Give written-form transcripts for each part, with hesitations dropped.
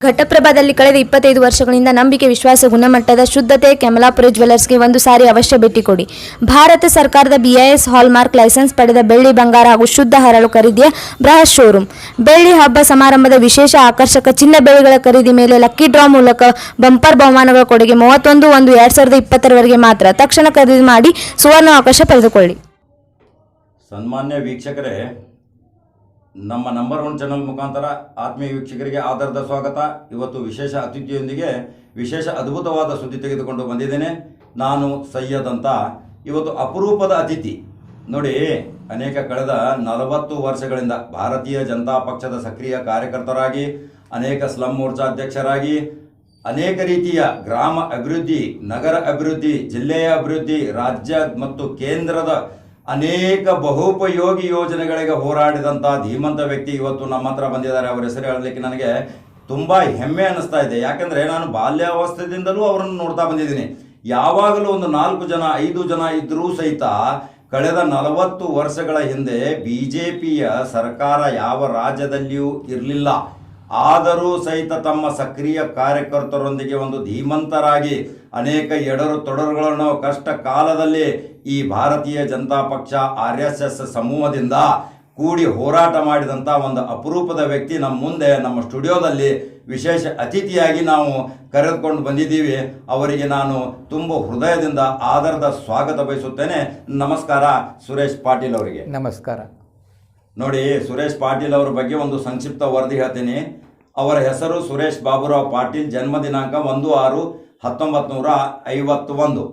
ಘಟಪ್ರಭಾದಲ್ಲಿ ಕಳೆದ 25 ವರ್ಷಗಳಿಂದ ನಂಬಿಕೆ, ವಿಶ್ವಾಸ, ಗುಣಮಟ್ಟದ ಶುದ್ಧತೆ ಕಮಲಾಪುರ ಜ್ಯುವೆಲ್ಲರ್ಸ್ಗೆ ಒಂದು ಸಾರಿ ಅವಶ್ಯ ಭೇಟಿ ಕೊಡಿ. ಭಾರತ ಸರ್ಕಾರದ BIS ಹಾಲ್ಮಾರ್ಕ್ ಲೈಸೆನ್ಸ್ ಪಡೆದ ಬೆಳ್ಳಿ, ಬಂಗಾರ ಹಾಗೂ ಶುದ್ಧ ಹರಳು ಖರೀದಿಯ ಬೃಹತ್ ಶೋರೂಮ್. ಬೆಳ್ಳಿ ಹಬ್ಬ ಸಮಾರಂಭದ ವಿಶೇಷ ಆಕರ್ಷಕ ಚಿನ್ನ ಬೆಳ್ಳಿಗಳ ಖರೀದಿ ಮೇಲೆ ಲಕ್ಕಿ ಡ್ರಾ ಮೂಲಕ ಬಂಪರ್ ಬಹುಮಾನಗಳ ಕೊಡುಗೆ 31/1/2020 ಮಾತ್ರ. ತಕ್ಷಣ ಖರೀದಿ ಮಾಡಿ ಸುವರ್ಣ ಅವಕಾಶ ಪಡೆದುಕೊಳ್ಳಿ. ಸನ್ಮಾನ್ಯ ವೀಕ್ಷಕರೇ, ನಮ್ಮ ನಂಬರ್ 1 ಚಾನಲ್ ಮುಖಾಂತರ ಆತ್ಮೀಯ ವೀಕ್ಷಕರಿಗೆ ಆಧಾರದ ಸ್ವಾಗತ. ಇವತ್ತು ವಿಶೇಷ ಅತಿಥಿಯೊಂದಿಗೆ ವಿಶೇಷ ಅದ್ಭುತವಾದ ಸುದ್ದಿ ತೆಗೆದುಕೊಂಡು ಬಂದಿದ್ದೇನೆ. ನಾನು ಸೈಯದ್ ಅಂತ. ಇವತ್ತು ಅಪರೂಪದ ಅತಿಥಿ ನೋಡಿ. ಅನೇಕ ಕಳೆದ 40 ವರ್ಷಗಳಿಂದ ಭಾರತೀಯ ಜನತಾ ಪಕ್ಷದ ಸಕ್ರಿಯ ಕಾರ್ಯಕರ್ತರಾಗಿ, ಅನೇಕ ಸ್ಲಂ ಮೋರ್ಚಾ ಅಧ್ಯಕ್ಷರಾಗಿ, ಅನೇಕ ರೀತಿಯ ಗ್ರಾಮ ಅಭಿವೃದ್ಧಿ, ನಗರ ಅಭಿವೃದ್ಧಿ, ಜಿಲ್ಲೆಯ ಅಭಿವೃದ್ಧಿ, ರಾಜ್ಯ ಮತ್ತು ಕೇಂದ್ರದ ಅನೇಕ ಬಹುಪಯೋಗಿ ಯೋಜನೆಗಳಿಗೆ ಹೋರಾಡಿದಂಥ ಧೀಮಂತ ವ್ಯಕ್ತಿ ಇವತ್ತು ನಮ್ಮ ಹತ್ರ ಬಂದಿದ್ದಾರೆ. ಅವರ ಹೆಸರು ಹೇಳಲಿಕ್ಕೆ ನನಗೆ ತುಂಬ ಹೆಮ್ಮೆ ಅನ್ನಿಸ್ತಾ ಇದೆ. ಯಾಕಂದರೆ ನಾನು ಬಾಲ್ಯಾವಸ್ಥೆಯಿಂದಲೂ ಅವರನ್ನು ನೋಡ್ತಾ ಬಂದಿದ್ದೀನಿ. ಯಾವಾಗಲೂ ಒಂದು 4 ಜನ 5 ಜನ ಇದ್ದರೂ ಸಹಿತ ಕಳೆದ 40 ವರ್ಷಗಳ ಹಿಂದೆ BJPಯ ಸರ್ಕಾರ ಯಾವ ರಾಜ್ಯದಲ್ಲಿಯೂ ಇರಲಿಲ್ಲ. ಆದರೂ ಸಹಿತ ತಮ್ಮ ಸಕ್ರಿಯ ಕಾರ್ಯಕರ್ತರೊಂದಿಗೆ ಒಂದು ಧೀಮಂತರಾಗಿ ಅನೇಕ ಎಡರು ತೊಡರುಗಳನ್ನು ಕಷ್ಟ ಕಾಲದಲ್ಲಿ ಈ ಭಾರತೀಯ ಜನತಾ ಪಕ್ಷ RSS ಸಮೂಹದಿಂದ ಕೂಡಿ ಹೋರಾಟ ಮಾಡಿದಂಥ ಒಂದು ಅಪರೂಪದ ವ್ಯಕ್ತಿ ನಮ್ಮ ಮುಂದೆ ನಮ್ಮ ಸ್ಟುಡಿಯೋದಲ್ಲಿ ವಿಶೇಷ ಅತಿಥಿಯಾಗಿ ನಾವು ಕರೆದುಕೊಂಡು ಬಂದಿದ್ದೀವಿ. ಅವರಿಗೆ ನಾನು ತುಂಬ ಹೃದಯದಿಂದ ಆದರದ ಸ್ವಾಗತ ಬಯಸುತ್ತೇನೆ. ನಮಸ್ಕಾರ ಸುರೇಶ್ ಪಾಟೀಲ್ ಅವರಿಗೆ. ನಮಸ್ಕಾರ. ನೋಡಿ, ಸುರೇಶ್ ಪಾಟೀಲ್ ಅವರ ಬಗ್ಗೆ ಒಂದು ಸಂಕ್ಷಿಪ್ತ ವರದಿ ಹೇಳ್ತೀನಿ. ಅವರ ಹೆಸರು ಸುರೇಶ್ ಬಾಬುರಾವ್ ಪಾಟೀಲ್. ಜನ್ಮ ದಿನಾಂಕ 1/6/1951.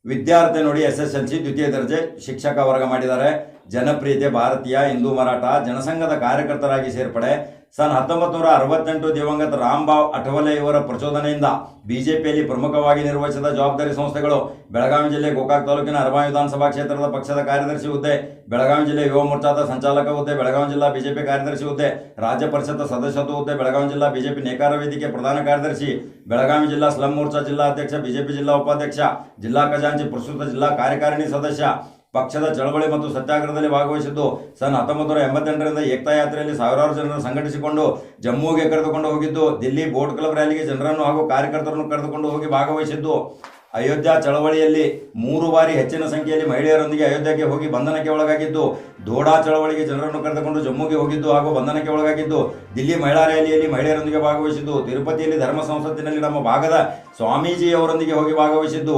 ವಿದ್ಯಾರ್ಥಿ ನೋಡಿ, SSLC ದ್ವಿತೀಯ ದರ್ಜೆ. ಶಿಕ್ಷಕ ವರ್ಗ ಮಾಡಿದ್ದಾರೆ. ಜನಪ್ರಿಯತೆ ಭಾರತೀಯ ಹಿಂದೂ ಮರಾಠ ಜನಸಂಘದ ಕಾರ್ಯಕರ್ತರಾಗಿ ಸೇರ್ಪಡೆ. ಸನ್ 1968 ದಿವಂಗತ ರಾಮಭಾವ್ ಅಠವಲೆ ಇವರ ಪ್ರಚೋದನೆಯಿಂದ BJPಯಲ್ಲಿ ಪ್ರಮುಖವಾಗಿ ನಿರ್ವಹಿಸಿದ ಜವಾಬ್ದಾರಿ ಸಂಸ್ಥೆಗಳು: ಬೆಳಗಾವಿ ಜಿಲ್ಲೆ ಗೋಕಾಕ್ ತಾಲೂಕಿನ ಅರಬಾವಿ ವಿಧಾನಸಭಾ ಕ್ಷೇತ್ರದ ಪಕ್ಷದ ಕಾರ್ಯದರ್ಶಿ ಹುದ್ದೆ, ಬೆಳಗಾವಿ ಜಿಲ್ಲೆ ಯುವ ಮೋರ್ಚಾದ ಸಂಚಾಲಕ ಹುದ್ದೆ, ಬೆಳಗಾವಿ ಜಿಲ್ಲಾ BJP ಕಾರ್ಯದರ್ಶಿ ಹುದ್ದೆ, ರಾಜ್ಯ ಪರಿಷತ್ ಸದಸ್ಯತ್ವ ಹುದ್ದೆ, ಬೆಳಗಾವಿ ಜಿಲ್ಲಾ BJP ನೇಕಾರ ವೇದಿಕೆ ಪ್ರಧಾನ ಕಾರ್ಯದರ್ಶಿ, ಬೆಳಗಾವಿ ಜಿಲ್ಲಾ ಸ್ಲಂ ಮೋರ್ಚಾ ಜಿಲ್ಲಾ ಅಧ್ಯಕ್ಷ, BJP ಜಿಲ್ಲಾ ಉಪಾಧ್ಯಕ್ಷ, ಜಿಲ್ಲಾ ಖಜಾಂಚಿ, ಪ್ರಸ್ತುತ ಜಿಲ್ಲಾ ಕಾರ್ಯಕಾರಿಣಿ ಸದಸ್ಯ. ಪಕ್ಷದ ಚಳವಳಿ ಮತ್ತು ಸತ್ಯಾಗ್ರಹದಲ್ಲಿ ಭಾಗವಹಿಸಿದ್ದು ಸನ್ 1988ರಿಂದ ಏಕತಾ ಯಾತ್ರೆಯಲ್ಲಿ ಸಾವಿರಾರು ಜನರನ್ನು ಸಂಘಟಿಸಿಕೊಂಡು ಜಮ್ಮುಗೆ ಕರೆದುಕೊಂಡು ಹೋಗಿದ್ದು, ದಿಲ್ಲಿ ಬೋಟ್ ಕ್ಲಬ್ ರ್ಯಾಲಿಗೆ ಜನರನ್ನು ಹಾಗೂ ಕಾರ್ಯಕರ್ತರನ್ನು ಕರೆದುಕೊಂಡು ಹೋಗಿ ಭಾಗವಹಿಸಿದ್ದು, ಅಯೋಧ್ಯ ಚಳವಳಿಯಲ್ಲಿ 3 ಬಾರಿ ಹೆಚ್ಚಿನ ಸಂಖ್ಯೆಯಲ್ಲಿ ಮಹಿಳೆಯರೊಂದಿಗೆ ಅಯೋಧ್ಯೆಗೆ ಹೋಗಿ ಬಂಧನಕ್ಕೆ ಒಳಗಾಗಿದ್ದು, ದೋಡಾ ಚಳವಳಿಗೆ ಜನರನ್ನು ಕರೆದುಕೊಂಡು ಜಮ್ಮುಗೆ ಹೋಗಿದ್ದು ಹಾಗೂ ಬಂಧನಕ್ಕೆ ಒಳಗಾಗಿದ್ದು, ದಿಲ್ಲಿ ಮಹಿಳಾ ರ್ಯಾಲಿಯಲ್ಲಿ ಮಹಿಳೆಯರೊಂದಿಗೆ ಭಾಗವಹಿಸಿದ್ದು, ತಿರುಪತಿಯಲ್ಲಿ ಧರ್ಮ ಸಂಸತ್ತಿನಲ್ಲಿ ನಮ್ಮ ಭಾಗದ ಸ್ವಾಮೀಜಿಯವರೊಂದಿಗೆ ಹೋಗಿ ಭಾಗವಹಿಸಿದ್ದು,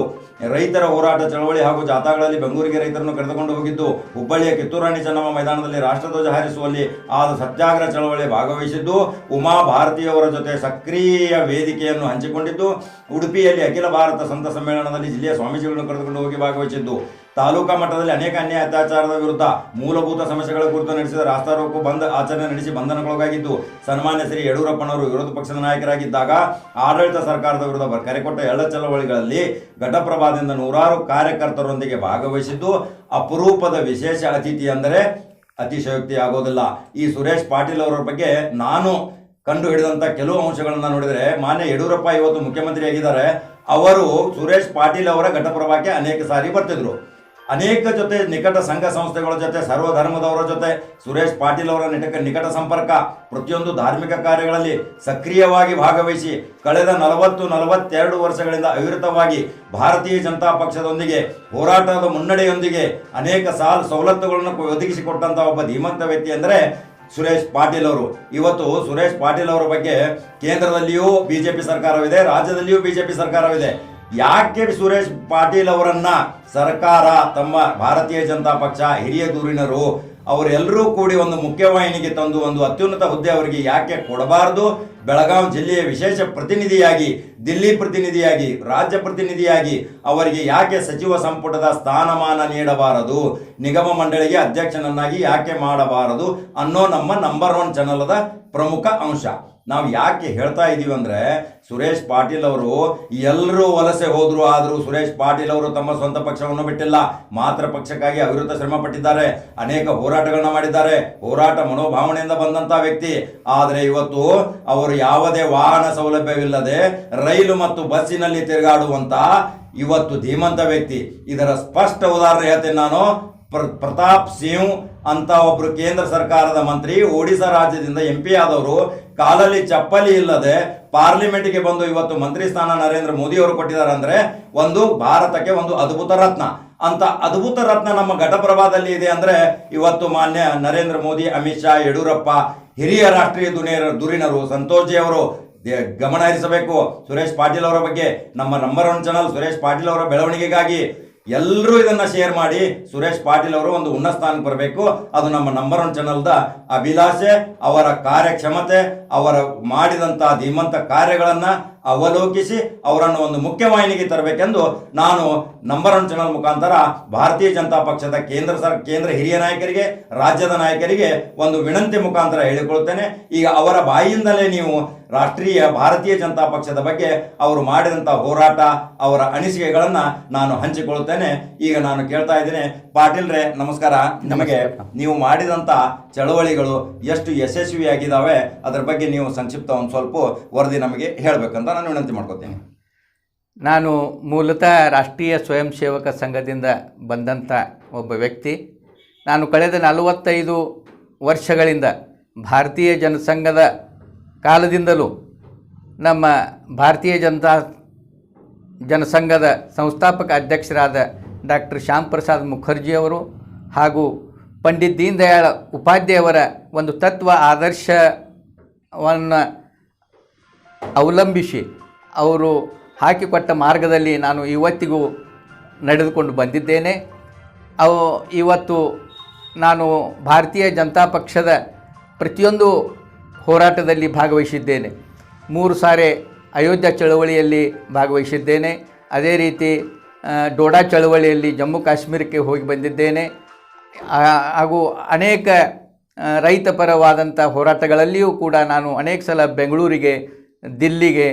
ರೈತರ ಹೋರಾಟ ಚಳವಳಿ ಹಾಗೂ ಜಾಥಾಗಳಲ್ಲಿ ಬೆಂಗಳೂರಿಗೆ ರೈತರನ್ನು ಕರೆದುಕೊಂಡು ಹೋಗಿದ್ದು, ಹುಬ್ಬಳ್ಳಿಯ ಕಿತ್ತೂರಾಣಿ ಚೆನ್ನಮ್ಮ ಮೈದಾನದಲ್ಲಿ ರಾಷ್ಟ್ರಧ್ವಜ ಹಾರಿಸುವಲ್ಲಿ ಆದ ಸತ್ಯಾಗ್ರಹ ಚಳವಳಿ ಭಾಗವಹಿಸಿದ್ದು, ಉಮಾ ಭಾರತಿಯವರ ಜೊತೆ ಸಕ್ರಿಯ ವೇದಿಕೆಯನ್ನು ಹಂಚಿಕೊಂಡಿದ್ದು, ಉಡುಪಿಯಲ್ಲಿ ಅಖಿಲ ಭಾರತ ಸಂತ ಸಮ್ಮೇಳನದಲ್ಲಿ ಜಿಲ್ಲೆಯ ಸ್ವಾಮೀಜಿಗಳನ್ನು ಕರೆದುಕೊಂಡು ಹೋಗಿ ಭಾಗವಹಿಸಿದ್ದು, ತಾಲೂಕಾ ಮಟ್ಟದಲ್ಲಿ ಅನೇಕ ಅನ್ಯಾಯ ಅತ್ಯಾಚಾರದ ವಿರುದ್ಧ ಮೂಲಭೂತ ಸಮಸ್ಯೆಗಳ ಕುರಿತು ನಡೆಸಿದ ರಾಸ್ತಾರೋಕೋ ಬಂದ್ ಆಚರಣೆ ನಡೆಸಿ ಬಂಧನಕ್ಕೊಳಗಾಗಿದ್ದು, ಸನ್ಮಾನ್ಯ ಶ್ರೀ ಯಡಿಯೂರಪ್ಪನವರು ವಿರೋಧ ಪಕ್ಷದ ನಾಯಕರಾಗಿದ್ದಾಗ ಆಡಳಿತ ಸರ್ಕಾರದ ವಿರುದ್ಧ ಕರೆಕೊಟ್ಟ ಎಳ್ಳ ಚಳವಳಿಗಳಲ್ಲಿ ಘಟಪ್ರಭಾದಿಂದ ನೂರಾರು ಕಾರ್ಯಕರ್ತರೊಂದಿಗೆ ಭಾಗವಹಿಸಿದ್ದು, ಅಪರೂಪದ ವಿಶೇಷ ಅತಿಥಿ ಅಂದರೆ ಅತಿಶಯೋಕ್ತಿ ಆಗೋದಿಲ್ಲ. ಈ ಸುರೇಶ್ ಪಾಟೀಲ್ ಅವರ ಬಗ್ಗೆ ನಾನು ಕಂಡು ಹಿಡಿದಂಥ ಕೆಲವು ಅಂಶಗಳನ್ನು ನೋಡಿದರೆ, ಮಾನ್ಯ ಯಡಿಯೂರಪ್ಪ ಇವತ್ತು ಮುಖ್ಯಮಂತ್ರಿಯಾಗಿದ್ದಾರೆ. ಅವರು ಸುರೇಶ್ ಪಾಟೀಲ್ ಅವರ ಘಟಪ್ರಭಾಕ್ಕೆ ಅನೇಕ ಸಾರಿ ಬರ್ತಿದ್ರು. ಅನೇಕ ಜೊತೆ ನಿಕಟ ಸಂಘ ಸಂಸ್ಥೆಗಳ ಜೊತೆ, ಸರ್ವಧರ್ಮದವರ ಜೊತೆ ಸುರೇಶ್ ಪಾಟೀಲ್ ಅವರ ನಿಕಟ ಸಂಪರ್ಕ, ಪ್ರತಿಯೊಂದು ಧಾರ್ಮಿಕ ಕಾರ್ಯಗಳಲ್ಲಿ ಸಕ್ರಿಯವಾಗಿ ಭಾಗವಹಿಸಿ ಕಳೆದ 42 ವರ್ಷಗಳಿಂದ ಅವಿರತವಾಗಿ ಭಾರತೀಯ ಜನತಾ ಪಕ್ಷದೊಂದಿಗೆ ಹೋರಾಟದ ಮುನ್ನಡೆಯೊಂದಿಗೆ ಅನೇಕ ಸವಲತ್ತುಗಳನ್ನು ಒದಗಿಸಿಕೊಟ್ಟಂಥ ಒಬ್ಬ ಧೀಮಂತ ವ್ಯಕ್ತಿ ಅಂದರೆ ಸುರೇಶ್ ಪಾಟೀಲ್ ಅವರು. ಇವತ್ತು ಸುರೇಶ್ ಪಾಟೀಲ್ ಅವರ ಬಗ್ಗೆ ಕೇಂದ್ರದಲ್ಲಿಯೂ BJP ಸರ್ಕಾರವಿದೆ, ರಾಜ್ಯದಲ್ಲಿಯೂ BJP ಸರ್ಕಾರವಿದೆ. ಯಾಕೆ ಸುರೇಶ್ ಪಾಟೀಲ್ ಅವರನ್ನ ಸರ್ಕಾರ, ತಮ್ಮ ಭಾರತೀಯ ಜನತಾ ಪಕ್ಷ ಹಿರಿಯ ಧುರೀಣರು ಅವರೆಲ್ಲರೂ ಕೂಡಿ ಒಂದು ಮುಖ್ಯವಾಹಿನಿಗೆ ತಂದು ಒಂದು ಅತ್ಯುನ್ನತ ಹುದ್ದೆ ಅವರಿಗೆ ಯಾಕೆ ಕೊಡಬಾರದು? ಬೆಳಗಾವಿ ಜಿಲ್ಲೆಯ ವಿಶೇಷ ಪ್ರತಿನಿಧಿಯಾಗಿ, ದಿಲ್ಲಿ ಪ್ರತಿನಿಧಿಯಾಗಿ, ರಾಜ್ಯ ಪ್ರತಿನಿಧಿಯಾಗಿ ಅವರಿಗೆ ಯಾಕೆ ಸಚಿವ ಸಂಪುಟದ ಸ್ಥಾನಮಾನ ನೀಡಬಾರದು? ನಿಗಮ ಮಂಡಳಿಗೆ ಅಧ್ಯಕ್ಷನನ್ನಾಗಿ ಯಾಕೆ ಮಾಡಬಾರದು ಅನ್ನೋ ನಮ್ಮ ನಂಬರ್ 1 ಚಾನಲ್ದ ಪ್ರಮುಖ ಅಂಶ. ನಾವು ಯಾಕೆ ಹೇಳ್ತಾ ಇದ್ದೀವಿ ಅಂದರೆ, ಸುರೇಶ್ ಪಾಟೀಲ್ ಅವರು ಎಲ್ಲರೂ ವಲಸೆ ಹೋದ್ರು, ಆದರೂ ಸುರೇಶ್ ಪಾಟೀಲ್ ಅವರು ತಮ್ಮ ಸ್ವಂತ ಪಕ್ಷವನ್ನು ಬಿಟ್ಟಿಲ್ಲ. ಮಾತ್ರ ಪಕ್ಷಕ್ಕಾಗಿ ಅವಿರತ ಶ್ರಮ ಪಟ್ಟಿದ್ದಾರೆ, ಅನೇಕ ಹೋರಾಟಗಳನ್ನ ಮಾಡಿದ್ದಾರೆ, ಹೋರಾಟ ಮನೋಭಾವನೆಯಿಂದ ಬಂದಂತ ವ್ಯಕ್ತಿ. ಆದರೆ ಇವತ್ತು ಅವರು ಯಾವುದೇ ವಾಹನ ಸೌಲಭ್ಯವಿಲ್ಲದೆ ರೈಲು ಮತ್ತು ಬಸ್ಸಿನಲ್ಲಿ ತಿರುಗಾಡುವಂತ ಇವತ್ತು ಧೀಮಂತ ವ್ಯಕ್ತಿ. ಇದರ ಸ್ಪಷ್ಟ ಉದಾಹರಣೆ ಹೇಳ್ತೇನೆ ನಾನು. ಪ್ರತಾಪ್ ಸಿಂಗ್ ಅಂತ ಒಬ್ರು ಕೇಂದ್ರ ಸರ್ಕಾರದ ಮಂತ್ರಿ, ಒಡಿಶಾ ರಾಜ್ಯದಿಂದ MP ಆದವರು, ಕಾಲಲ್ಲಿ ಚಪ್ಪಲಿ ಇಲ್ಲದೆ ಪಾರ್ಲಿಮೆಂಟ್ಗೆ ಬಂದು ಇವತ್ತು ಮಂತ್ರಿ ಸ್ಥಾನ ನರೇಂದ್ರ ಮೋದಿ ಅವರು ಕೊಟ್ಟಿದ್ದಾರೆ ಅಂದ್ರೆ ಒಂದು ಭಾರತಕ್ಕೆ ಒಂದು ಅದ್ಭುತ ರತ್ನ. ಅಂತ ಅದ್ಭುತ ರತ್ನ ನಮ್ಮ ಘಟಪ್ರಭಾದಲ್ಲಿ ಇದೆ ಅಂದ್ರೆ ಇವತ್ತು ಮಾನ್ಯ ನರೇಂದ್ರ ಮೋದಿ, ಅಮಿತ್ ಶಾ, ಯಡಿಯೂರಪ್ಪ, ಹಿರಿಯ ರಾಷ್ಟ್ರೀಯ ಧುರೀಣರು ಸಂತೋಷ್ ಜಿ ಅವರು ಗಮನ ಹರಿಸಬೇಕು. ಸುರೇಶ್ ಪಾಟೀಲ್ ಅವರ ಬಗ್ಗೆ ನಮ್ಮ ನಂಬರ್ 1 ಚಾನಲ್ ಸುರೇಶ್ ಪಾಟೀಲ್ ಅವರ ಬೆಳವಣಿಗೆಗಾಗಿ ಎಲ್ಲರೂ ಇದನ್ನ ಶೇರ್ ಮಾಡಿ ಸುರೇಶ್ ಪಾಟೀಲ್ ಅವರು ಒಂದು ಉನ್ನತ ಸ್ಥಾನಕ್ಕೆ ಬರಬೇಕು. ಅದು ನಮ್ಮ ನಂಬರ್ 1 ಚಾನಲ್ದ ಅಭಿಲಾಷೆ. ಅವರ ಕಾರ್ಯಕ್ಷಮತೆ, ಅವರ ಮಾಡಿದಂತಹ ಧೀಮಂತ ಕಾರ್ಯಗಳನ್ನ ಅವಲೋಕಿಸಿ ಅವರನ್ನು ಒಂದು ಮುಖ್ಯವಾಹಿನಿಗೆ ತರಬೇಕೆಂದು ನಾನು ನಂಬರ್ 1 ಚಾನಲ್ ಮುಖಾಂತರ ಭಾರತೀಯ ಜನತಾ ಪಕ್ಷದ ಕೇಂದ್ರ ಹಿರಿಯ ನಾಯಕರಿಗೆ, ರಾಜ್ಯದ ನಾಯಕರಿಗೆ ಒಂದು ವಿನಂತಿ ಮುಖಾಂತರ ಹೇಳಿಕೊಳ್ತೇನೆ. ಈಗ ಅವರ ಬಾಯಿಯಿಂದಲೇ ನೀವು ಭಾರತೀಯ ಜನತಾ ಪಕ್ಷದ ಬಗ್ಗೆ ಅವರು ಮಾಡಿದಂತಹ ಹೋರಾಟ, ಅವರ ಅನಿಸಿಕೆಗಳನ್ನ ನಾನು ಹಂಚಿಕೊಳ್ತೇನೆ. ಈಗ ನಾನು ಕೇಳ್ತಾ ಇದ್ದೇನೆ, ಪಾಟೀಲ್ರೇ ನಮಸ್ಕಾರ. ನಮಗೆ ನೀವು ಮಾಡಿದಂತ ಚಳವಳಿಗಳು ಎಷ್ಟು ಯಶಸ್ವಿಯಾಗಿದ್ದಾವೆ ಅದರ ಬಗ್ಗೆ ನೀವು ಸಂಕ್ಷಿಪ್ತ ಒಂದು ಸ್ವಲ್ಪ ವರದಿ ನಮಗೆ ಹೇಳಬೇಕಂತ ನಾನು ವಿನಂತಿ ಮಾಡ್ಕೋತೀನಿ. ನಾನು ಮೂಲತಃ ರಾಷ್ಟ್ರೀಯ ಸ್ವಯಂ ಸೇವಕ ಸಂಘದಿಂದ ಬಂದಂಥ ಒಬ್ಬ ವ್ಯಕ್ತಿ. ನಾನು ಕಳೆದ 45 ವರ್ಷಗಳಿಂದ ಭಾರತೀಯ ಜನಸಂಘದ ಕಾಲದಿಂದಲೂ ನಮ್ಮ ಭಾರತೀಯ ಜನಸಂಘದ ಸಂಸ್ಥಾಪಕ ಅಧ್ಯಕ್ಷರಾದ ಡಾಕ್ಟರ್ ಶ್ಯಾಮ್ ಪ್ರಸಾದ್ ಮುಖರ್ಜಿಯವರು ಹಾಗೂ ಪಂಡಿತ್ ದೀನ್ ದಯಾಳ್ ಉಪಾಧ್ಯಾಯವರ ಒಂದು ತತ್ವ ಆದರ್ಶವನ್ನು ಅವಲಂಬಿಸಿ ಅವರು ಹಾಕಿಕೊಟ್ಟ ಮಾರ್ಗದಲ್ಲಿ ನಾನು ಇವತ್ತಿಗೂ ನಡೆದುಕೊಂಡು ಬಂದಿದ್ದೇನೆ. ಇವತ್ತು ನಾನು ಭಾರತೀಯ ಜನತಾ ಪಕ್ಷದ ಪ್ರತಿಯೊಂದು ಹೋರಾಟದಲ್ಲಿ ಭಾಗವಹಿಸಿದ್ದೇನೆ. 3 ಸಾರಿ ಅಯೋಧ್ಯ ಚಳವಳಿಯಲ್ಲಿ ಭಾಗವಹಿಸಿದ್ದೇನೆ. ಅದೇ ರೀತಿ ಡೋಡಾ ಚಳವಳಿಯಲ್ಲಿ ಜಮ್ಮು ಕಾಶ್ಮೀರಕ್ಕೆ ಹೋಗಿ ಬಂದಿದ್ದೇನೆ. ಹಾಗೂ ಅನೇಕ ರೈತ ಪರವಾದಂಥ ಹೋರಾಟಗಳಲ್ಲಿಯೂ ಕೂಡ ನಾನು ಅನೇಕ ಸಲ ಬೆಂಗಳೂರಿಗೆ, ದಿಲ್ಲಿಗೆ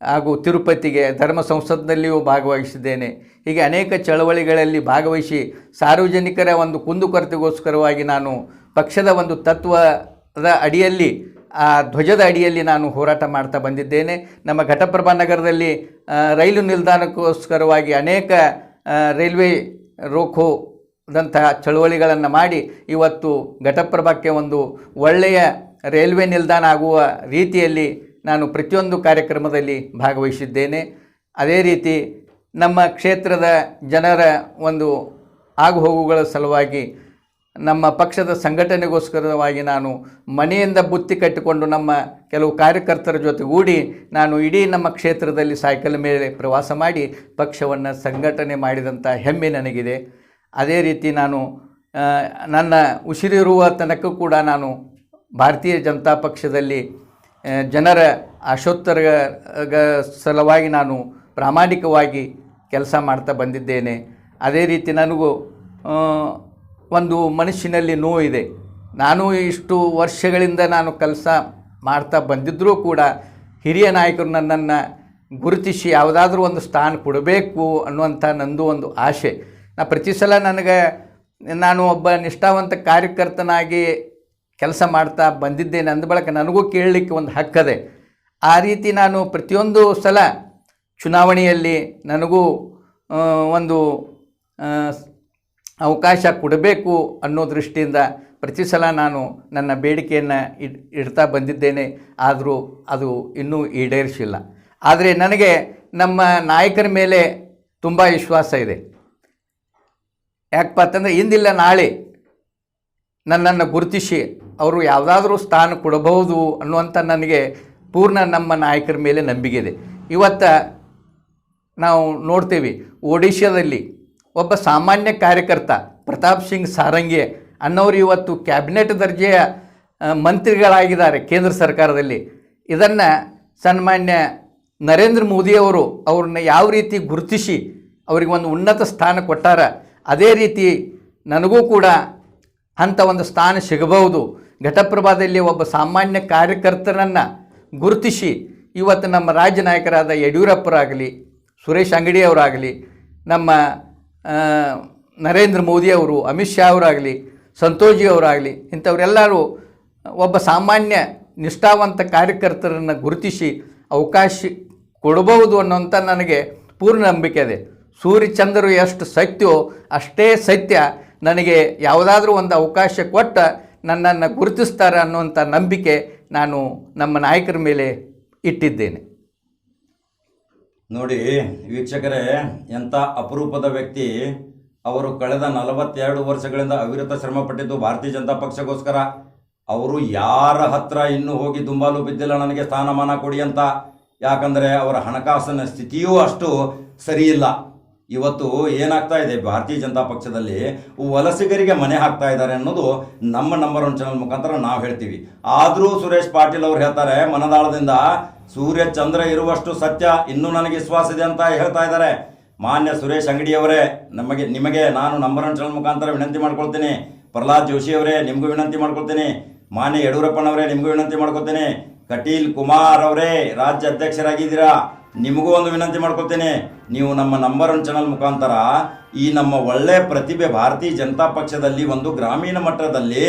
ಹಾಗೂ ತಿರುಪತಿಗೆ, ಧರ್ಮ ಸಂಸತ್ನಲ್ಲಿಯೂ ಭಾಗವಹಿಸಿದ್ದೇನೆ. ಹೀಗೆ ಅನೇಕ ಚಳವಳಿಗಳಲ್ಲಿ ಭಾಗವಹಿಸಿ ಸಾರ್ವಜನಿಕರ ಒಂದು ಕುಂದುಕೊರತೆಗೋಸ್ಕರವಾಗಿ ನಾನು ಪಕ್ಷದ ಒಂದು ತತ್ವದ ಅಡಿಯಲ್ಲಿ, ಆ ಧ್ವಜದ ಅಡಿಯಲ್ಲಿ ನಾನು ಹೋರಾಟ ಮಾಡ್ತಾ ಬಂದಿದ್ದೇನೆ. ನಮ್ಮ ಘಟಪ್ರಭಾ ನಗರದಲ್ಲಿ ರೈಲು ನಿಲ್ದಾಣಕ್ಕೋಸ್ಕರವಾಗಿ ಅನೇಕ ರೈಲ್ವೆ ರೋಕೋದಂತಹ ಚಳವಳಿಗಳನ್ನು ಮಾಡಿ ಇವತ್ತು ಘಟಪ್ರಭಾಕ್ಕೆ ಒಂದು ಒಳ್ಳೆಯ ರೈಲ್ವೆ ನಿಲ್ದಾಣ ಆಗುವ ರೀತಿಯಲ್ಲಿ ನಾನು ಪ್ರತಿಯೊಂದು ಕಾರ್ಯಕ್ರಮದಲ್ಲಿ ಭಾಗವಹಿಸಿದ್ದೇನೆ. ಅದೇ ರೀತಿ ನಮ್ಮ ಕ್ಷೇತ್ರದ ಜನರ ಒಂದು ಆಗುಹೋಗುಗಳ ಸಲುವಾಗಿ ನಮ್ಮ ಪಕ್ಷದ ಸಂಘಟನೆಗೋಸ್ಕರವಾಗಿ ನಾನು ಮನೆಯಿಂದ ಬುತ್ತಿ ಕಟ್ಟಿಕೊಂಡು ನಮ್ಮ ಕೆಲವು ಕಾರ್ಯಕರ್ತರ ಜೊತೆಗೂಡಿ ನಾನು ಇಡೀ ನಮ್ಮ ಕ್ಷೇತ್ರದಲ್ಲಿ ಸೈಕಲ್ ಮೇಲೆ ಪ್ರವಾಸ ಮಾಡಿ ಪಕ್ಷವನ್ನು ಸಂಘಟನೆ ಮಾಡಿದಂಥ ಹೆಮ್ಮೆ ನನಗಿದೆ. ಅದೇ ರೀತಿ ನಾನು ನನ್ನ ಉಸಿರಿರುವ ತನಕ ಕೂಡ ನಾನು ಭಾರತೀಯ ಜನತಾ ಪಕ್ಷದಲ್ಲಿ ಜನರ ಆಶೋತ್ತರ ಸಲುವಾಗಿ ನಾನು ಪ್ರಾಮಾಣಿಕವಾಗಿ ಕೆಲಸ ಮಾಡ್ತಾ ಬಂದಿದ್ದೇನೆ. ಅದೇ ರೀತಿ ನನಗೂ ಒಂದು ಮನಸ್ಸಿನಲ್ಲಿ ನೋವಿದೆ. ನಾನು ಇಷ್ಟು ವರ್ಷಗಳಿಂದ ನಾನು ಕೆಲಸ ಮಾಡ್ತಾ ಬಂದಿದ್ದರೂ ಕೂಡ ಹಿರಿಯ ನಾಯಕರು ನನ್ನನ್ನು ಗುರುತಿಸಿ ಯಾವುದಾದ್ರೂ ಒಂದು ಸ್ಥಾನ ಕೊಡಬೇಕು ಅನ್ನುವಂಥ ನಂದು ಒಂದು ಆಸೆ. ಪ್ರತಿ ಸಲ ನಾನು ಒಬ್ಬ ನಿಷ್ಠಾವಂತ ಕಾರ್ಯಕರ್ತನಾಗಿ ಕೆಲಸ ಮಾಡ್ತಾ ಬಂದಿದ್ದೇನೆ ಅಂದ ಬಳಿಕ ನನಗೂ ಕೇಳಲಿಕ್ಕೆ ಒಂದು ಹಕ್ಕದೆ. ಆ ರೀತಿ ನಾನು ಪ್ರತಿಯೊಂದು ಸಲ ಚುನಾವಣೆಯಲ್ಲಿ ನನಗೂ ಒಂದು ಅವಕಾಶ ಕೊಡಬೇಕು ಅನ್ನೋ ದೃಷ್ಟಿಯಿಂದ ಪ್ರತಿ ಸಲ ನಾನು ನನ್ನ ಬೇಡಿಕೆಯನ್ನು ಇಡ್ತಾ ಬಂದಿದ್ದೇನೆ. ಆದರೂ ಅದು ಇನ್ನೂ ಈಡೇರಿಸಿಲ್ಲ. ಆದರೆ ನನಗೆ ನಮ್ಮ ನಾಯಕರ ಮೇಲೆ ತುಂಬ ವಿಶ್ವಾಸ ಇದೆ. ಯಾಕಪ್ಪ ಅಂತಂದರೆ ಇಂದಿಲ್ಲ ನಾಳೆ ನನ್ನನ್ನು ಗುರುತಿಸಿ ಅವರು ಯಾವುದಾದ್ರೂ ಸ್ಥಾನ ಕೊಡಬಹುದು ಅನ್ನುವಂಥ ನನಗೆ ಪೂರ್ಣ ನಮ್ಮ ನಾಯಕರ ಮೇಲೆ ನಂಬಿಕೆ ಇದೆ. ಇವತ್ತು ನಾವು ನೋಡ್ತೇವೆ, ಒಡಿಶಾದಲ್ಲಿ ಒಬ್ಬ ಸಾಮಾನ್ಯ ಕಾರ್ಯಕರ್ತ ಪ್ರತಾಪ್ ಸಿಂಗ್ ಸಾರಂಗಿ ಅನ್ನೋರು ಇವತ್ತು ಕ್ಯಾಬಿನೆಟ್ ದರ್ಜೆಯ ಮಂತ್ರಿಗಳಾಗಿದ್ದಾರೆ ಕೇಂದ್ರ ಸರ್ಕಾರದಲ್ಲಿ. ಇದನ್ನು ಸನ್ಮಾನ್ಯ ನರೇಂದ್ರ ಮೋದಿಯವರು ಅವ್ರನ್ನ ಯಾವ ರೀತಿ ಗುರುತಿಸಿ ಅವರಿಗೆ ಒಂದು ಉನ್ನತ ಸ್ಥಾನ ಕೊಟ್ಟಾರ, ಅದೇ ರೀತಿ ನನಗೂ ಕೂಡ ಅಂಥ ಒಂದು ಸ್ಥಾನ ಸಿಗಬಹುದು. ಘಟಪ್ರಭಾದಲ್ಲಿ ಒಬ್ಬ ಸಾಮಾನ್ಯ ಕಾರ್ಯಕರ್ತರನ್ನು ಗುರುತಿಸಿ ಇವತ್ತು ನಮ್ಮ ರಾಜ್ಯ ನಾಯಕರಾದ ಯಡಿಯೂರಪ್ಪರಾಗಲಿ, ಸುರೇಶ್ ಅಂಗಡಿಯವರಾಗಲಿ, ನಮ್ಮ ನರೇಂದ್ರ ಮೋದಿಯವರು, ಅಮಿತ್ ಶಾ ಅವರಾಗಲಿ, ಸಂತೋಷ್ ಜಿ ಅವರಾಗಲಿ, ಇಂಥವರೆಲ್ಲರೂ ಒಬ್ಬ ಸಾಮಾನ್ಯ ನಿಷ್ಠಾವಂತ ಕಾರ್ಯಕರ್ತರನ್ನು ಗುರುತಿಸಿ ಅವಕಾಶ ಕೊಡಬಹುದು ಅನ್ನೋಂಥ ನನಗೆ ಪೂರ್ಣ ನಂಬಿಕೆ ಇದೆ. ಸೂರ್ಯಚಂದ್ರರು ಎಷ್ಟು ಸತ್ಯವೋ ಅಷ್ಟೇ ಸತ್ಯ ನನಗೆ ಯಾವುದಾದ್ರೂ ಒಂದು ಅವಕಾಶ ಕೊಟ್ಟ ನನ್ನನ್ನು ಗುರುತಿಸ್ತಾರೆ ಅನ್ನುವಂಥ ನಂಬಿಕೆ ನಾನು ನಮ್ಮ ನಾಯಕರ ಮೇಲೆ ಇಟ್ಟಿದ್ದೇನೆ. ನೋಡಿ ವೀಕ್ಷಕರೇ, ಎಂಥ ಅಪರೂಪದ ವ್ಯಕ್ತಿ ಅವರು. ಕಳೆದ 42 ವರ್ಷಗಳಿಂದ ಅವಿರತ ಶ್ರಮ ಪಟ್ಟಿದ್ದು ಭಾರತೀಯ ಜನತಾ ಪಕ್ಷಕ್ಕೋಸ್ಕರ. ಅವರು ಯಾರ ಹತ್ರ ಇನ್ನೂ ಹೋಗಿ ದುಂಬಾಲು ಬಿದ್ದಿಲ್ಲ ನನಗೆ ಸ್ಥಾನಮಾನ ಕೊಡಿ ಅಂತ. ಯಾಕಂದರೆ ಅವರ ಹಣಕಾಸಿನ ಸ್ಥಿತಿಯೂ ಅಷ್ಟು ಸರಿಯಿಲ್ಲ. ಇವತ್ತು ಏನಾಗ್ತಾ ಇದೆ ಭಾರತೀಯ ಜನತಾ ಪಕ್ಷದಲ್ಲಿ, ವಲಸಿಗರಿಗೆ ಮನೆ ಹಾಕ್ತಾ ಇದ್ದಾರೆ ಅನ್ನೋದು ನಮ್ಮ ನಂಬರ್ 1 ಚಾನಲ್ ಮುಖಾಂತರ ನಾವು ಹೇಳ್ತೀವಿ. ಆದರೂ ಸುರೇಶ್ ಪಾಟೀಲ್ ಅವರು ಹೇಳ್ತಾರೆ ಮನದಾಳದಿಂದ, ಸೂರ್ಯ ಚಂದ್ರ ಇರುವಷ್ಟು ಸತ್ಯ ಇನ್ನೂ ನನಗೆ ವಿಶ್ವಾಸ ಇದೆ ಅಂತ ಹೇಳ್ತಾ ಇದ್ದಾರೆ. ಮಾನ್ಯ ಸುರೇಶ್ ಅಂಗಡಿಯವರೇ, ನಿಮಗೆ ನಾನು ನಂಬರ್ 1 ಚಾನಲ್ ಮುಖಾಂತರ ವಿನಂತಿ ಮಾಡ್ಕೊಳ್ತೀನಿ. ಪ್ರಹ್ಲಾದ್ ಜೋಶಿ ಅವರೇ, ನಿಮಗೂ ವಿನಂತಿ ಮಾಡ್ಕೊಳ್ತೀನಿ. ಮಾನ್ಯ ಯಡಿಯೂರಪ್ಪನವರೇ, ನಿಮಗೂ ವಿನಂತಿ ಮಾಡ್ಕೊಳ್ತೀನಿ. ಕಟೀಲ್ ಕುಮಾರ್ ಅವರೇ, ರಾಜ್ಯ ಅಧ್ಯಕ್ಷರಾಗಿದ್ದೀರಾ, ನಿಮಗೂ ಒಂದು ವಿನಂತಿ ಮಾಡ್ಕೊಳ್ತೇನೆ. ನೀವು ನಮ್ಮ ನಂಬರ್ 1 ಚಾನಲ್ ಮುಖಾಂತರ ಈ ನಮ್ಮ ಒಳ್ಳೆಯ ಪ್ರತಿಭೆ ಭಾರತೀಯ ಜನತಾ ಪಕ್ಷದಲ್ಲಿ ಒಂದು ಗ್ರಾಮೀಣ ಮಟ್ಟದಲ್ಲಿ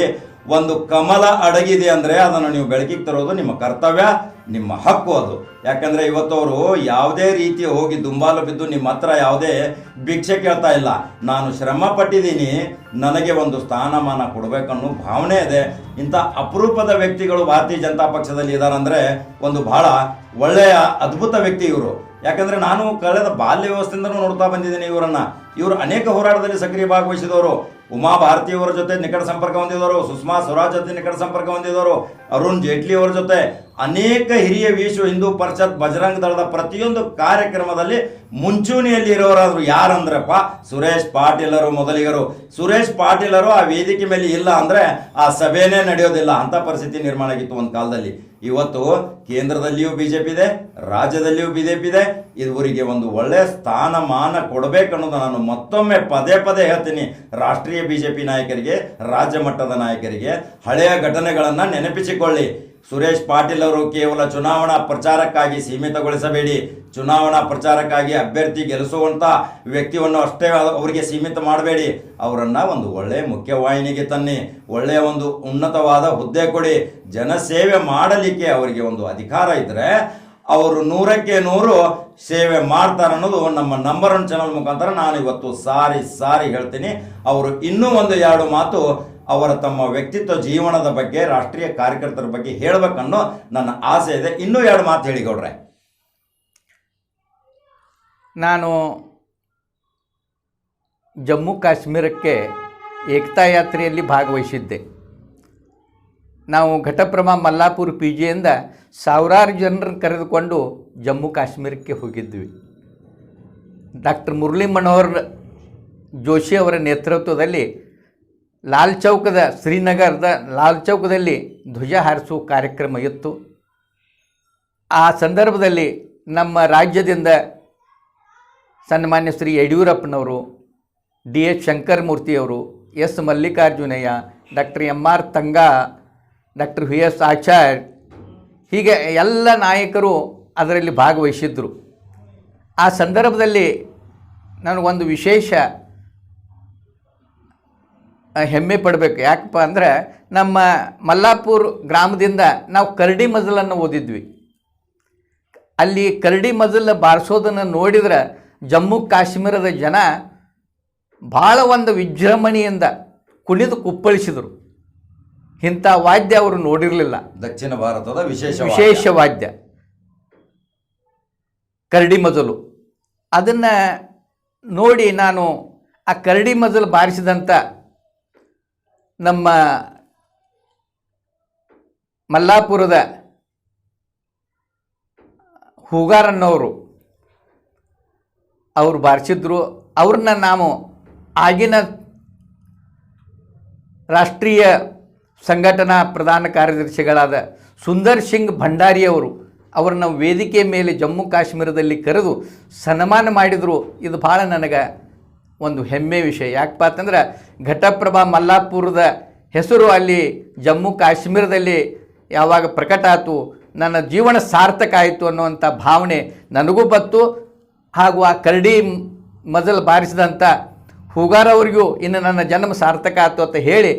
ಒಂದು ಕಮಲ ಅಡಗಿದೆ ಅಂದರೆ ಅದನ್ನು ನೀವು ಬೆಳಕಿಗೆ ತರೋದು ನಿಮ್ಮ ಕರ್ತವ್ಯ, ನಿಮ್ಮ ಹಕ್ಕು ಅದು. ಯಾಕಂದರೆ ಇವತ್ತು ಅವರು ಯಾವುದೇ ರೀತಿ ಹೋಗಿ ದುಂಬಾಲು ಬಿದ್ದು ನಿಮ್ಮ ಹತ್ರ ಯಾವುದೇ ಭಿಕ್ಷೆ ಕೇಳ್ತಾ ಇಲ್ಲ. ನಾನು ಶ್ರಮ ಪಟ್ಟಿದ್ದೀನಿ, ನನಗೆ ಒಂದು ಸ್ಥಾನಮಾನ ಕೊಡಬೇಕನ್ನೋ ಭಾವನೆ ಇದೆ. ಇಂಥ ಅಪರೂಪದ ವ್ಯಕ್ತಿಗಳು ಭಾರತೀಯ ಜನತಾ ಪಕ್ಷದಲ್ಲಿ ಇದ್ದಾರಂದರೆ ಒಂದು ಬಹಳ ಒಳ್ಳೆಯ ಅದ್ಭುತ ವ್ಯಕ್ತಿ ಇವರು. ಯಾಕಂದರೆ ನಾನು ಕಳೆದ ಬಾಲ್ಯ ವ್ಯವಸ್ಥೆಯಿಂದನೂ ನೋಡ್ತಾ ಬಂದಿದ್ದೀನಿ ಇವರನ್ನು. ಇವರು ಅನೇಕ ಹೋರಾಟದಲ್ಲಿ ಸಕ್ರಿಯ ಭಾಗವಹಿಸಿದವರು. ಉಮಾ ಭಾರತಿಯವರ ಜೊತೆ ನಿಕಟ ಸಂಪರ್ಕ ಹೊಂದಿದವರು, ಸುಷ್ಮಾ ಸ್ವರಾಜ್ ಜೊತೆ ನಿಕಟ ಸಂಪರ್ಕ ಹೊಂದಿದವರು, ಅರುಣ್ ಜೇಟ್ಲಿ ಅವರ ಜೊತೆ ಅನೇಕ ಹಿರಿಯ ವಿಶ್ವ ಹಿಂದೂ ಪರಿಷತ್ ಬಜರಂಗ ದಳದ ಪ್ರತಿಯೊಂದು ಕಾರ್ಯಕ್ರಮದಲ್ಲಿ ಮುಂಚೂಣಿಯಲ್ಲಿ ಇರೋರಾದ್ರು ಯಾರಂದ್ರಪ್ಪ ಸುರೇಶ್ ಪಾಟೀಲರು ಮೊದಲಿಗರು. ಸುರೇಶ್ ಪಾಟೀಲರು ಆ ವೇದಿಕೆ ಮೇಲೆ ಇಲ್ಲ ಅಂದರೆ ಆ ಸಭೆನೇ ನಡೆಯೋದಿಲ್ಲ. ಅಂಥ ಪರಿಸ್ಥಿತಿ ನಿರ್ಮಾಣ ಆಗಿತ್ತು ಒಂದು ಕಾಲದಲ್ಲಿ. ಇವತ್ತು ಕೇಂದ್ರದಲ್ಲಿಯೂ ಬಿಜೆಪಿ ಇದೆ, ರಾಜ್ಯದಲ್ಲಿಯೂ ಬಿಜೆಪಿ ಇದೆ. ಇವರಿಗೆ ಒಂದು ಒಳ್ಳೆಯ ಸ್ಥಾನಮಾನ ಕೊಡಬೇಕನ್ನೋದು ನಾನು ಮತ್ತೊಮ್ಮೆ ಪದೇ ಪದೇ ಹೇಳ್ತೀನಿ. ರಾಷ್ಟ್ರೀಯ ಬಿಜೆಪಿ ನಾಯಕರಿಗೆ, ರಾಜ್ಯ ಮಟ್ಟದ ನಾಯಕರಿಗೆ ಹಳೆಯ ಘಟನೆಗಳನ್ನು ನೆನಪಿಸಿಕೊಳ್ಳಿ. ಸುರೇಶ್ ಪಾಟೀಲ್ ಅವರು ಕೇವಲ ಚುನಾವಣಾ ಪ್ರಚಾರಕ್ಕಾಗಿ ಸೀಮಿತಗೊಳಿಸಬೇಡಿ. ಚುನಾವಣಾ ಪ್ರಚಾರಕ್ಕಾಗಿ ಅಭ್ಯರ್ಥಿ ಗೆಲ್ಲಿಸುವಂಥ ವ್ಯಕ್ತಿಯನ್ನು ಅಷ್ಟೇ ಅವರಿಗೆ ಸೀಮಿತ ಮಾಡಬೇಡಿ. ಅವರನ್ನು ಒಂದು ಒಳ್ಳೆಯ ಮುಖ್ಯವಾಹಿನಿಗೆ ತನ್ನಿ, ಒಳ್ಳೆಯ ಒಂದು ಉನ್ನತವಾದ ಹುದ್ದೆ ಕೊಡಿ. ಜನಸೇವೆ ಮಾಡಲಿಕ್ಕೆ ಅವರಿಗೆ ಒಂದು ಅಧಿಕಾರ ಇದ್ದರೆ ಅವರು 100ಕ್ಕೆ 100 ಸೇವೆ ಮಾಡ್ತಾರೆ ಅನ್ನೋದು ನಮ್ಮ ನಂಬರ್ 1 ಚಾನಲ್ ಮುಖಾಂತರ ನಾನು ಇವತ್ತು ಸಾರಿ ಹೇಳ್ತೀನಿ. ಅವರು ಇನ್ನೂ 1-2 ಮಾತು ಅವರ ತಮ್ಮ ವ್ಯಕ್ತಿತ್ವ ಜೀವನದ ಬಗ್ಗೆ, ರಾಷ್ಟ್ರೀಯ ಕಾರ್ಯಕರ್ತರ ಬಗ್ಗೆ ಹೇಳಬೇಕನ್ನೋ ನನ್ನ ಆಸೆ ಇದೆ. ಇನ್ನೂ 2 ಮಾತು ಹೇಳಿಕೊಡ್ರೆ. ನಾನು ಜಮ್ಮು ಕಾಶ್ಮೀರಕ್ಕೆ ಏಕತಾ ಯಾತ್ರೆಯಲ್ಲಿ ಭಾಗವಹಿಸಿದ್ದೆ. ನಾವು ಘಟಪ್ರಭಾ ಮಲ್ಲಾಪುರ PGಯಿಂದ ಸಾವಿರಾರು ಜನರನ್ನು ಕರೆದುಕೊಂಡು ಜಮ್ಮು ಕಾಶ್ಮೀರಕ್ಕೆ ಹೋಗಿದ್ವಿ. ಡಾಕ್ಟರ್ ಮುರಳಿ ಮನೋಹರ್ ಜೋಶಿ ಅವರ ನೇತೃತ್ವದಲ್ಲಿ ಶ್ರೀನಗರದ ಲಾಲ್ ಚೌಕದಲ್ಲಿ ಧ್ವಜ ಹಾರಿಸುವ ಕಾರ್ಯಕ್ರಮ ಇತ್ತು. ಆ ಸಂದರ್ಭದಲ್ಲಿ ನಮ್ಮ ರಾಜ್ಯದಿಂದ ಸನ್ಮಾನ್ಯ ಶ್ರೀ ಯಡಿಯೂರಪ್ಪನವರು, DH ಶಂಕರಮೂರ್ತಿಯವರು, S ಮಲ್ಲಿಕಾರ್ಜುನಯ್ಯ, doctor MR Thanga, doctor VS Acharya, ಹೀಗೆ ಎಲ್ಲ ನಾಯಕರು ಅದರಲ್ಲಿ ಭಾಗವಹಿಸಿದ್ರು. ಆ ಸಂದರ್ಭದಲ್ಲಿ ನನಗೊಂದು ವಿಶೇಷ ಹೆಮ್ಮೆ ಪಡಬೇಕು. ಯಾಕಪ್ಪ ಅಂದರೆ ನಮ್ಮ ಮಲ್ಲಾಪುರ ಗ್ರಾಮದಿಂದ ನಾವು ಕರಡಿ ಮಜಲನ್ನು ಓದಿದ್ವಿ. ಅಲ್ಲಿ ಕರಡಿ ಮಜಲ್ ಬಾರಿಸೋದನ್ನು ನೋಡಿದ್ರೆ ಜಮ್ಮು ಕಾಶ್ಮೀರದ ಜನ ಭಾಳ ಒಂದು ವಿಜೃಂಭಣೆಯಿಂದ ಕುಣಿದು ಕುಪ್ಪಳಿಸಿದರು. ಇಂಥ ವಾದ್ಯ ಅವರು ನೋಡಿರಲಿಲ್ಲ. ದಕ್ಷಿಣ ಭಾರತದ ವಿಶೇಷ ವಾದ್ಯ ಕರಡಿ ಮಜಲು. ಅದನ್ನು ನೋಡಿ ನಾನು ಆ ಕರಡಿ ಮಜಲು ಬಾರಿಸಿದಂಥ ನಮ್ಮ ಮಲ್ಲಾಪುರದ ಹೂಗಾರನ್ನವರು ಅವರು ಬಾರಿಸಿದ್ರು. ಅವ್ರನ್ನ ನಾವು ಆಗಿನ ರಾಷ್ಟ್ರೀಯ ಸಂಘಟನಾ ಪ್ರಧಾನ ಕಾರ್ಯದರ್ಶಿಗಳಾದ ಸುಂದರ್ ಸಿಂಗ್ ಭಂಡಾರಿಯವರು ಅವರನ್ನು ವೇದಿಕೆ ಮೇಲೆ ಜಮ್ಮು ಕಾಶ್ಮೀರದಲ್ಲಿ ಕರೆದು ಸನ್ಮಾನ ಮಾಡಿದರು. ಇದು ಭಾಳ ನನಗೆ ಒಂದು ಹೆಮ್ಮೆ ವಿಷಯ. ಯಾಕಪ್ಪ ಅಂತಂದ್ರೆ ಘಟಪ್ರಭಾ ಮಲ್ಲಾಪುರದ ಹೆಸರು ಅಲ್ಲಿ ಜಮ್ಮು ಕಾಶ್ಮೀರದಲ್ಲಿ ಯಾವಾಗ ಪ್ರಕಟ ಆಯಿತು, ನನ್ನ ಜೀವನ ಸಾರ್ಥಕ ಆಯಿತು ಅನ್ನುವಂಥ ಭಾವನೆ ನನಗೂ ಬಂತು. ಹಾಗೂ ಆ ಕರಡಿ ಮಜಲ್ ಬಾರಿಸಿದಂಥ ಹೂಗಾರವರಿಗೂ ಇನ್ನು ನನ್ನ ಜನ್ಮ ಸಾರ್ಥಕ ಆಯಿತು ಅಂತ ಹೇಳಿ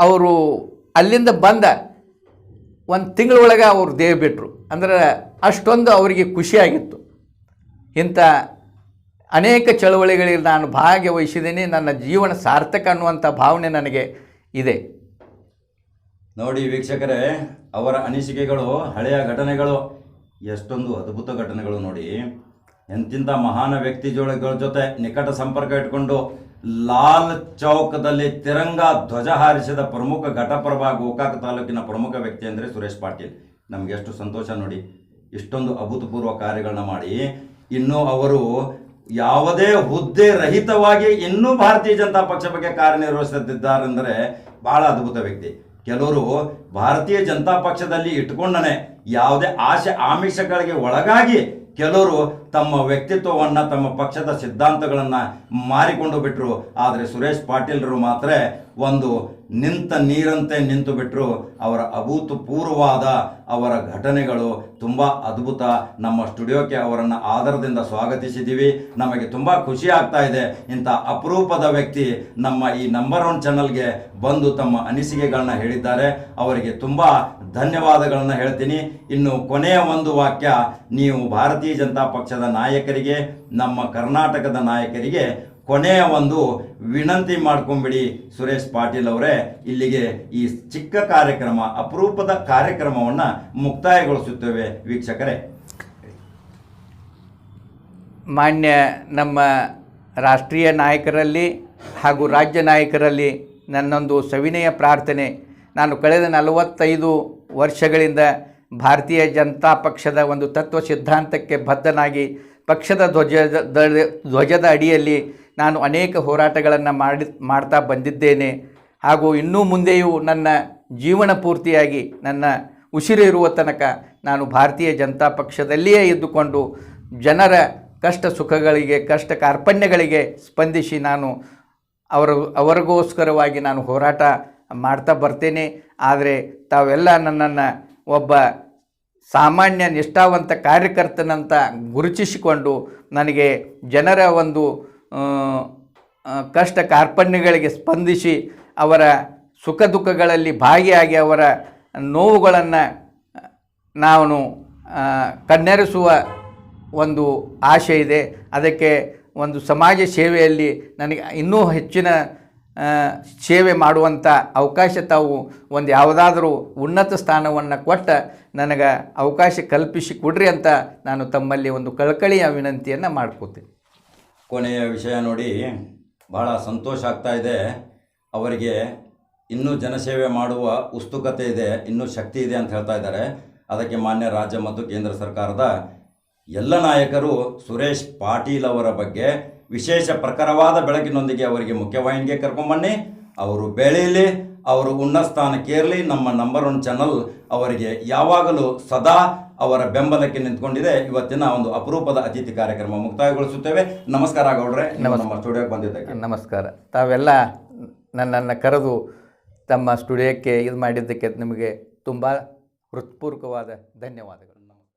ಅವರು ಅಲ್ಲಿಂದ ಬಂದ 1 ತಿಂಗಳೊಳಗೆ ಅವರು ದೇಹ ಬಿಟ್ಟರು. ಅಂದರೆ ಅಷ್ಟೊಂದು ಅವರಿಗೆ ಖುಷಿಯಾಗಿತ್ತು. ಇಂಥ ಅನೇಕ ಚಳವಳಿಗಳಲ್ಲಿ ನಾನು ಭಾಗವಹಿಸಿದ್ದೀನಿ. ನನ್ನ ಜೀವನ ಸಾರ್ಥಕ ಅನ್ನುವಂಥ ಭಾವನೆ ನನಗೆ ಇದೆ. ನೋಡಿ ವೀಕ್ಷಕರೇ, ಅವರ ಅನಿಸಿಕೆಗಳು, ಹಳೆಯ ಘಟನೆಗಳು, ಎಷ್ಟೊಂದು ಅದ್ಭುತ ಘಟನೆಗಳು ನೋಡಿ. ಎಂತಿಂಥ ಮಹಾನ ವ್ಯಕ್ತಿಗಳ ಜೊತೆ ನಿಕಟ ಸಂಪರ್ಕ ಇಟ್ಕೊಂಡು ಲಾಲ್ ಚೌಕದಲ್ಲಿ ತಿರಂಗ ಧ್ವಜ ಹಾರಿಸಿದ ಪ್ರಮುಖ ಘಟಪ್ರಭಾ ಗೋಕಾಕ್ ತಾಲೂಕಿನ ಪ್ರಮುಖ ವ್ಯಕ್ತಿ ಅಂದರೆ ಸುರೇಶ್ ಪಾಟೀಲ್. ನಮಗೆ ಎಷ್ಟು ಸಂತೋಷ ನೋಡಿ, ಇಷ್ಟೊಂದು ಅಭೂತಪೂರ್ವ ಕಾರ್ಯಗಳನ್ನ ಮಾಡಿ ಇನ್ನೂ ಅವರು ಯಾವುದೇ ಹುದ್ದೆ ರಹಿತವಾಗಿ ಇನ್ನೂ ಭಾರತೀಯ ಜನತಾ ಪಕ್ಷ ಬಗ್ಗೆ ಕಾರ್ಯನಿರ್ವಹಿಸುತ್ತಿದ್ದಾರೆಂದರೆ ಬಹಳ ಅದ್ಭುತ ವ್ಯಕ್ತಿ. ಕೆಲವರು ಭಾರತೀಯ ಜನತಾ ಪಕ್ಷದಲ್ಲಿ ಇಟ್ಕೊಂಡನೆ ಯಾವುದೇ ಆಶೆ ಆಮಿಷಗಳಿಗೆ ಒಳಗಾಗಿ ಕೆಲವರು ತಮ್ಮ ವ್ಯಕ್ತಿತ್ವವನ್ನು, ತಮ್ಮ ಪಕ್ಷದ ಸಿದ್ಧಾಂತಗಳನ್ನು ಮಾರಿಕೊಂಡು ಬಿಟ್ಟರು. ಆದರೆ ಸುರೇಶ್ ಪಾಟೀಲ್ರು ಮಾತ್ರ ಒಂದು ನಿಂತ ನೀರಂತೆ ನಿಂತು ಬಿಟ್ಟರು. ಅವರ ಅಭೂತಪೂರ್ವವಾದ ಅವರ ಘಟನೆಗಳು ತುಂಬ ಅದ್ಭುತ. ನಮ್ಮ ಸ್ಟುಡಿಯೋಕ್ಕೆ ಅವರನ್ನು ಆದರದಿಂದ ಸ್ವಾಗತಿಸಿದ್ದೀವಿ. ನಮಗೆ ತುಂಬ ಖುಷಿ ಆಗ್ತಾ ಇದೆ. ಇಂಥ ಅಪರೂಪದ ವ್ಯಕ್ತಿ ನಮ್ಮ ಈ ನಂಬರ್ 1 ಚಾನಲ್ಗೆ ಬಂದು ತಮ್ಮ ಅನಿಸಿಕೆಗಳನ್ನ ಹೇಳಿದ್ದಾರೆ. ಅವರಿಗೆ ತುಂಬ ಧನ್ಯವಾದಗಳನ್ನು ಹೇಳ್ತೀನಿ. ಇನ್ನು ಕೊನೆಯ ಒಂದು ವಾಕ್ಯ, ನೀವು ಭಾರತೀಯ ಜನತಾ ಪಕ್ಷದ ನಾಯಕರಿಗೆ, ನಮ್ಮ ಕರ್ನಾಟಕದ ನಾಯಕರಿಗೆ ಕೊನೆಯ ಒಂದು ವಿನಂತಿ ಮಾಡ್ಕೊಂಬಿಡಿ ಸುರೇಶ್ ಪಾಟೀಲ್ ಅವರೇ. ಇಲ್ಲಿಗೆ ಈ ಚಿಕ್ಕ ಕಾರ್ಯಕ್ರಮ, ಅಪರೂಪದ ಕಾರ್ಯಕ್ರಮವನ್ನು ಮುಕ್ತಾಯಗೊಳಿಸುತ್ತೇವೆ ವೀಕ್ಷಕರೇ. ಮಾನ್ಯ ನಮ್ಮ ರಾಷ್ಟ್ರೀಯ ನಾಯಕರಲ್ಲಿ ಹಾಗೂ ರಾಜ್ಯ ನಾಯಕರಲ್ಲಿ ನನ್ನೊಂದು ಸವಿನಯ ಪ್ರಾರ್ಥನೆ. ನಾನು ಕಳೆದ 45 ವರ್ಷಗಳಿಂದ ಭಾರತೀಯ ಜನತಾ ಪಕ್ಷದ ಒಂದು ತತ್ವ ಸಿದ್ಧಾಂತಕ್ಕೆ ಬದ್ಧನಾಗಿ ಪಕ್ಷದ ಧ್ವಜದ ಅಡಿಯಲ್ಲಿ ನಾನು ಅನೇಕ ಹೋರಾಟಗಳನ್ನು ಮಾಡ್ತಾ ಬಂದಿದ್ದೇನೆ. ಹಾಗೂ ಇನ್ನೂ ಮುಂದೆಯೂ ನನ್ನ ಜೀವನ ಪೂರ್ತಿಯಾಗಿ ನನ್ನ ಉಸಿರಿರುವ ತನಕ ನಾನು ಭಾರತೀಯ ಜನತಾ ಪಕ್ಷದಲ್ಲಿಯೇ ಇದ್ದುಕೊಂಡು ಜನರ ಕಷ್ಟ ಸುಖಗಳಿಗೆ, ಕಷ್ಟ ಕಾರ್ಪಣ್ಯಗಳಿಗೆ ಸ್ಪಂದಿಸಿ ನಾನು ಅವರಿಗೋಸ್ಕರವಾಗಿ ನಾನು ಹೋರಾಟ ಮಾಡ್ತಾ ಬರ್ತೇನೆ. ಆದರೆ ತಾವೆಲ್ಲ ನನ್ನನ್ನು ಒಬ್ಬ ಸಾಮಾನ್ಯ ನಿಷ್ಠಾವಂತ ಕಾರ್ಯಕರ್ತನಂತ ಗುರುತಿಸಿಕೊಂಡು ನನಗೆ ಜನರ ಒಂದು ಕಷ್ಟ ಕಾರ್ಪಣ್ಯಗಳಿಗೆ ಸ್ಪಂದಿಸಿ ಅವರ ಸುಖ ದುಃಖಗಳಲ್ಲಿ ಭಾಗಿಯಾಗಿ ಅವರ ನೋವುಗಳನ್ನು ನಾನು ಕಣ್ಣೆರೆಸುವ ಒಂದು ಆಶೆ ಇದೆ. ಅದಕ್ಕೆ ಒಂದು ಸಮಾಜ ಸೇವೆಯಲ್ಲಿ ನನಗೆ ಇನ್ನೂ ಹೆಚ್ಚಿನ ಸೇವೆ ಮಾಡುವಂಥ ಅವಕಾಶ ತಾವು ಒಂದು ಯಾವುದಾದ್ರೂ ಉನ್ನತ ಸ್ಥಾನವನ್ನು ಕೊಟ್ಟ ನನಗೆ ಅವಕಾಶ ಕಲ್ಪಿಸಿ ಕೊಡ್ರಿ ಅಂತ ನಾನು ತಮ್ಮಲ್ಲಿ ಒಂದು ಕಳಕಳಿಯ ವಿನಂತಿಯನ್ನು ಮಾಡ್ಕೋತೀನಿ. ಕೊನೆಯ ವಿಷಯ ನೋಡಿ, ಬಹಳ ಸಂತೋಷ ಆಗ್ತಾ ಇದೆ. ಅವರಿಗೆ ಇನ್ನೂ ಜನಸೇವೆ ಮಾಡುವ ಉತ್ಸುಕತೆ ಇದೆ, ಇನ್ನೂ ಶಕ್ತಿ ಇದೆ ಅಂತ ಹೇಳ್ತಾ ಇದ್ದಾರೆ. ಅದಕ್ಕೆ ಮಾನ್ಯ ರಾಜ್ಯ ಮತ್ತು ಕೇಂದ್ರ ಸರ್ಕಾರದ ಎಲ್ಲ ನಾಯಕರು ಸುರೇಶ್ ಪಾಟೀಲ್ ಅವರ ಬಗ್ಗೆ ವಿಶೇಷ ಪ್ರಖರವಾದ ಬೆಳಕಿನೊಂದಿಗೆ ಅವರಿಗೆ ಮುಖ್ಯವಾಹಿನಿಗೆ ಕರ್ಕೊಂಬನ್ನಿ. ಅವರು ಬೆಳೀಲಿ, ಅವರು ಉನ್ನತ ಸ್ಥಾನಕ್ಕೇರಲಿ. ನಮ್ಮ ನಂಬರ್ 1 ಚಾನಲ್ ಅವರಿಗೆ ಯಾವಾಗಲೂ ಸದಾ ಅವರ ಬೆಂಬಲಕ್ಕೆ ನಿಂತ್ಕೊಂಡಿದೆ. ಇವತ್ತಿನ ಒಂದು ಅಪರೂಪದ ಅತಿಥಿ ಕಾರ್ಯಕ್ರಮ ಮುಕ್ತಾಯಗೊಳಿಸುತ್ತೇವೆ. ನಮಸ್ಕಾರ ಗೌಡ್ರೆ, ನಮ್ಮ ಸ್ಟುಡಿಯೋಕ್ಕೆ ಬಂದಿದ್ದಕ್ಕೆ ನಮಸ್ಕಾರ. ತಾವೆಲ್ಲ ನನ್ನನ್ನು ಕರೆದು ತಮ್ಮ ಸ್ಟುಡಿಯೋಕ್ಕೆ ಇದು ಮಾಡಿದ್ದಕ್ಕೆ ನಿಮಗೆ ತುಂಬ ಹೃತ್ಪೂರ್ವಕವಾದ ಧನ್ಯವಾದಗಳು.